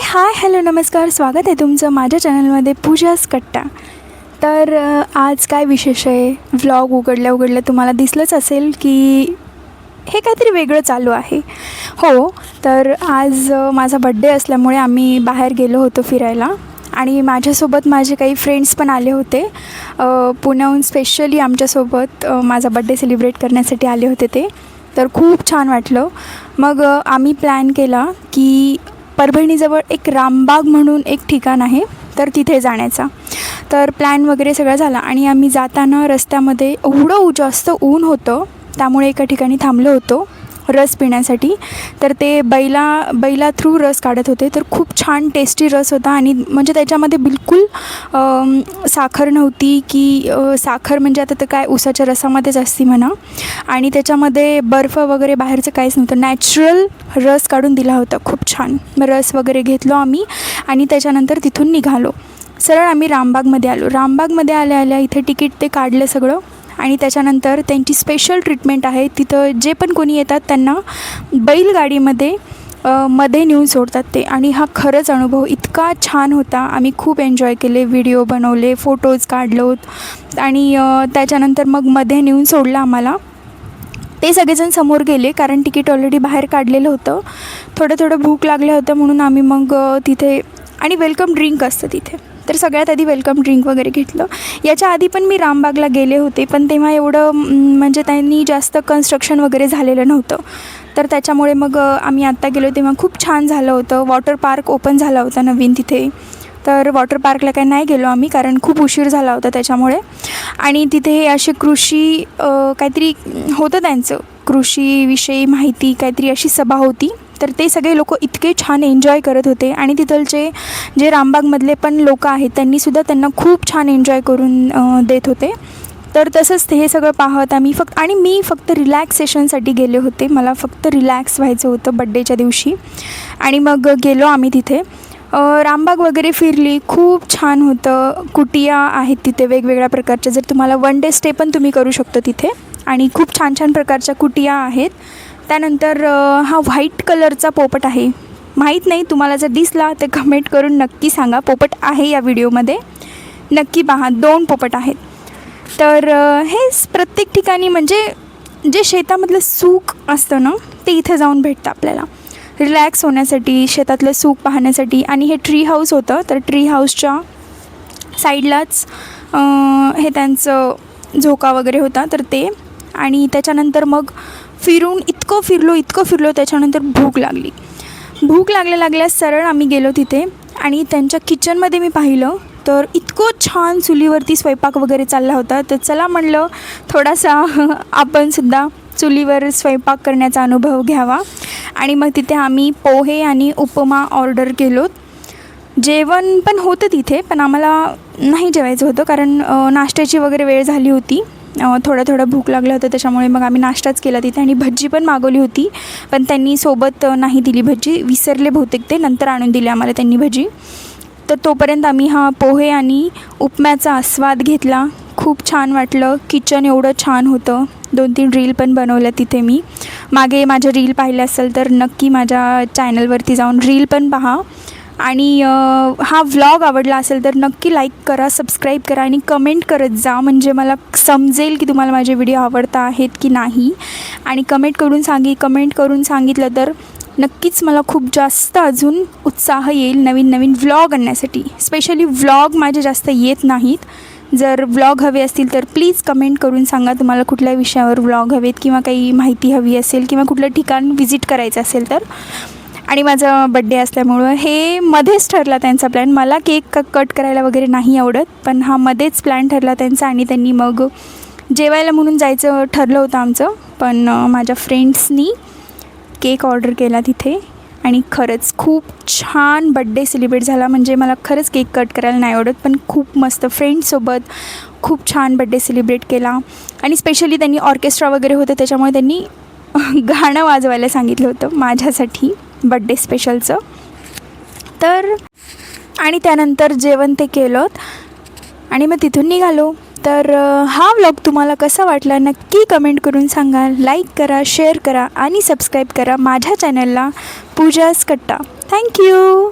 Hi hello नमस्कार, स्वागत आहे तुमचं माझ्या चॅनलमध्ये पूजास कट्टा. तर आज काय विशेष आहे, व्लॉग उघडल्या तुम्हाला दिसलंच असेल की हे काहीतरी वेगळं चालू आहे. हो, तर आज माझा बड्डे असल्यामुळे आम्ही बाहेर गेलो होतो फिरायला आणि माझ्यासोबत माझे काही फ्रेंड्स पण आले होते. पुण्याहून स्पेशली आमच्यासोबत माझा बड्डे सेलिब्रेट करण्यासाठी आले होते ते. तर खूप छान वाटलं. मग आम्ही प्लॅन केला की परभणीजवळ एक रामबाग म्हणून एक ठिकाण आहे, तर तिथे जाण्याचा. तर प्लॅन वगैरे सगळं झाला आणि आम्ही जाताना रस्त्यामध्ये एवढं जास्त ऊन होतं, त्यामुळे एका ठिकाणी थांबलो होतो रस पिण्यासाठी. तर ते बैला थ्रू रस काढत होते. तर खूप छान टेस्टी रस होता आणि म्हणजे त्याच्यामध्ये बिलकुल साखर नव्हती की साखर म्हणजे आता तर काय उसाच्या रसामध्येच असती म्हणा. आणि त्याच्यामध्ये बर्फ वगैरे बाहेरचं काहीच नव्हतं, नॅचरल रस काढून दिला होता. खूप छान रस वगैरे घेतलो आम्ही आणि त्याच्यानंतर तिथून निघालो. सरळ आम्ही रामबागमध्ये आलो. रामबागमध्ये आल्या इथे तिकीट ते काढलं सगळं आणि त्याच्यानंतर त्यांची स्पेशल ट्रीटमेंट आहे. तिथं जे पण कोणी येतात त्यांना बैलगाडीमध्ये मध्ये नेऊन सोडतात ते. आणि हा खरंच अनुभव इतका छान होता. आम्ही खूप एन्जॉय केले, व्हिडिओ बनवले, फोटोज काढलो आणि त्याच्यानंतर मग मध्ये नेऊन सोडलं आम्हाला. ते सगळेजण समोर गेले कारण तिकीट ऑलरेडी बाहेर काढलेलं होतं. थोडं भूक लागलं होतं म्हणून आम्ही मग तिथे, आणि वेलकम ड्रिंक असतं तिथे, तर सगळ्यात आधी वेलकम ड्रिंक वगैरे घेतलं. याच्या आधी पण मी रामबागला गेले होते, पण तेव्हा एवढं म्हणजे त्यांनी जास्त कन्स्ट्रक्शन वगैरे झालेलं नव्हतं. तर त्याच्यामुळे मग आम्ही आत्ता गेलो तेव्हा खूप छान झालं होतं. वॉटर पार्क ओपन झाला होता नवीन तिथे. तर वॉटर पार्कला काही नाही गेलो आम्ही कारण खूप उशीर झाला होता त्याच्यामुळे. आणि तिथे हे असे कृषी काहीतरी होतं, त्यांचं कृषीविषयी माहिती काहीतरी अशी सभा होती. तर ते सगळे लोक इतके छान एन्जॉय करत होते आणि तिथलचे जे रामबागमधले पण लोक आहेत त्यांनीसुद्धा त्यांना खूप छान एन्जॉय करून देत होते. तर तसंच ते हे सगळं पाहत आम्ही मी फक्त रिलॅक्सेशनसाठी गेले होते. मला फक्त रिलॅक्स व्हायचं होतं बड्डेच्या दिवशी. आणि मग गेलो आम्ही तिथे. रामबाग वगैरे फिरली, खूप छान होतं. कुटिया आहेत तिथे वेगवेगळ्या प्रकारच्या, जर तुम्हाला वन डे स्टे पण तुम्ही करू शकतो तिथे. आणि खूप छान प्रकारच्या कुटिया आहेत. त्यानंतर हा व्हाईट कलरचा पोपट आहे, माहीत नाही तुम्हाला जर दिसला तर कमेंट करून नक्की सांगा. पोपट आहे या व्हिडिओमध्ये, नक्की पहा. 2 पोपट आहेत. तर हे प्रत्येक ठिकाणी म्हणजे जे शेतामधलं सुख असतं ना, ते इथे जाऊन भेटतं आपल्याला रिलॅक्स होण्यासाठी, शेतातलं सुख पाहण्यासाठी. आणि हे ट्री हाऊस होतं, तर ट्री हाऊसच्या साईडलाच हे त्यांचं झोका वगैरे होता, तर ते. आणि त्याच्यानंतर मग इतकं फिरलो त्याच्यानंतर भूक लागल्या सरळ आम्ही गेलो तिथे. आणि त्यांच्या किचनमध्ये मी पाहिलं तर इतकं छान चुलीवरती स्वयंपाक वगैरे चालला होता. तर चला म्हणलं थोडासा आपणसुद्धा चुलीवर स्वयंपाक करण्याचा अनुभव घ्यावा. आणि मग तिथे आम्ही पोहे आणि उपमा ऑर्डर केलो. जेवण पण होतं तिथे, पण आम्हाला नाही जेवायचं होतं कारण नाश्त्याची वगैरे वेळ झाली होती. थोडं भूक लागलं होतं, त्याच्यामुळे मग आम्ही नाश्ताच केला तिथे. आणि भज्जी पण मागवली होती, पण त्यांनी सोबत नाही दिली भज्जी, विसरले बहुतेक ते, नंतर आणून दिली आम्हाला त्यांनी भज्जी. तर तोपर्यंत आम्ही हा पोहे आणि उपम्याचा आस्वाद घेतला. खूप छान वाटलं. किचन एवढं छान होतं. 2-3 रील पण बनवल्या तिथे मी. मागे माझ्या रील पाहिल्या असेल तर नक्की माझ्या चॅनलवरती जाऊन रील पण पहा. आणि हा व्लॉग आवडला असेल तर नक्की लाईक करा, सबस्क्राईब करा आणि कमेंट करत जा, म्हणजे मला समजेल की तुम्हाला माझे व्हिडिओ आवडता आहेत की नाही. आणि कमेंट करून सांगितलं तर नक्कीच मला खूप जास्त अजून उत्साह येईल नवीन व्लॉग आणण्यासाठी. स्पेशली व्लॉग माझे जास्त येत नाहीत. जर व्लॉग हवे असतील तर प्लीज कमेंट करून सांगा तुम्हाला कुठल्या विषयावर व्लॉग हवेत, किंवा काही माहिती हवी असेल, किंवा कुठलं ठिकाण व्हिजिट करायचं असेल तर. आणि माझा बड्डे असल्यामुळं हे मध्येच ठरला त्यांचा प्लॅन. मला केक कट करायला वगैरे नाही आवडत, पण हा मध्येच प्लॅन ठरला त्यांचा. आणि त्यांनी मग जेवायला म्हणून जायचं ठरलं होतं आमचं, पण माझ्या फ्रेंड्सनी केक ऑर्डर केला तिथे. आणि खरंच खूप छान बड्डे सेलिब्रेट झाला. म्हणजे मला खरंच केक कट करायला नाही आवडत, पण खूप मस्त फ्रेंड्ससोबत खूप छान बड्डे सेलिब्रेट केला. आणि स्पेशली त्यांनी ऑर्केस्ट्रा वगैरे होतं, त्याच्यामुळे त्यांनी गाणं वाजवायला सांगितलं होतं माझ्यासाठी बड्डे स्पेशलचं. तर आणि त्यानंतर जेवण ते केलं आणि मग तिथून निघालो. तर हा व्लॉग तुम्हाला कसा वाटला नक्की कमेंट करून सांगा. लाईक करा, शेअर करा आणि सबस्क्राईब करा माझ्या चॅनलला पूजास कट्टा. थँक्यू.